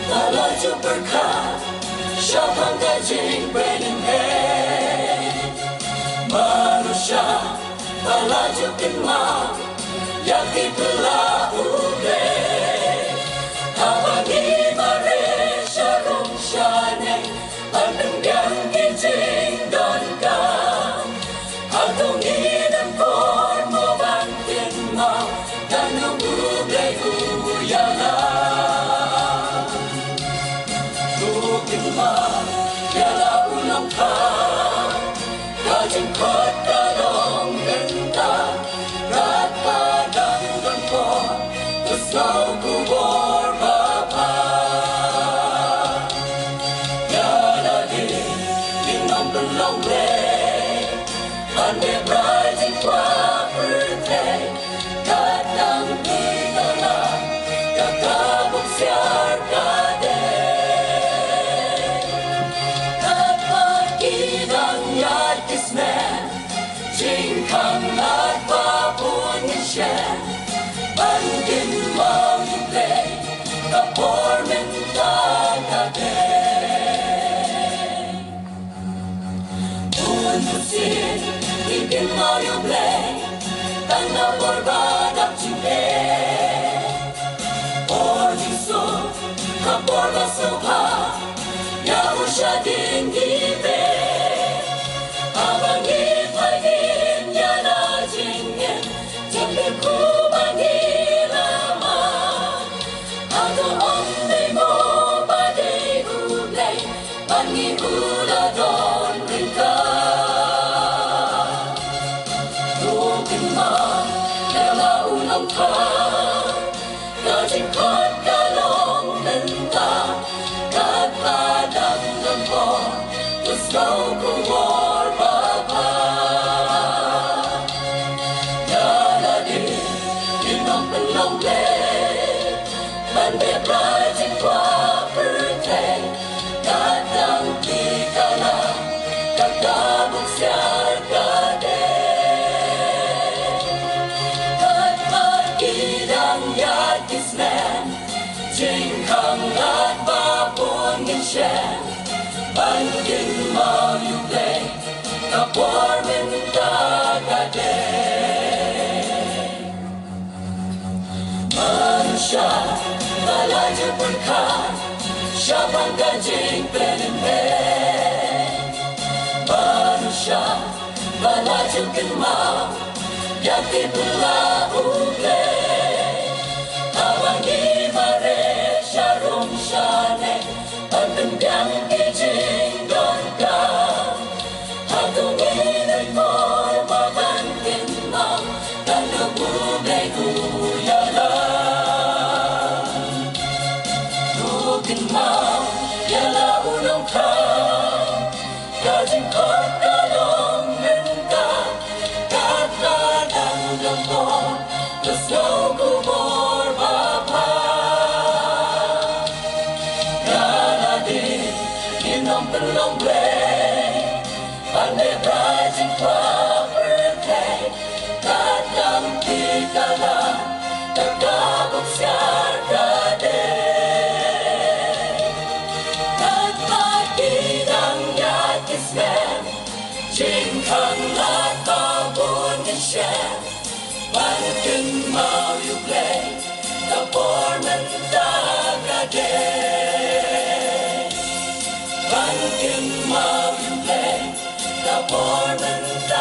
melaju berkat siapa gajing bening manusia melaju kenal yang dibelah ule abadi mare syarung syane pandang gijing don kam atong inang por mo bantin mo dan uble uyala tukin ma yala ulang ka kajing kot kalong ganda rat padang don ko tusnaw kubor bapa yala di inong belong le ande rising kwa perte kadang tigala kakabog siar kade kapag kinang yad kismen jing kang nagpapun nisyen bandin mau yuble kapor mental kade Undusin ikin mau yuble tanah borbadak jingke or jiso kapor basokha yahu syadin gibe abang ipagin yana jingen jambe kubangi lama ato onde mo badai ulay bangi uladon rinka tukin ma yala ulang ka kajing kot kalong nenta kat padang lempo tusnaw kumor bapa yala di inong pelong le bande rajing kwa perte kadang tikala kakabog siar kade kat magidang yad kismen jing kang at babon ginsyen bandin mau yuble kapor mental kade manusia melaju berkat siapa gajing bening manusia melaju kenal yang dibelah ule abangi mare syarung syane pandang gijing don kam atung inay por mabantin mo dan lubulay uyala tukin mo yala ulong ka kajing kot kalong menta katadang lampo tusnaw kumor bapa yala di inong belong le ande rising kwa perte kadang tikala kakabog siar kade kat magidang yad kismen jing kang at babon nisyen bandin mau yuble kapor mental kade bandin mau yuble kapor mental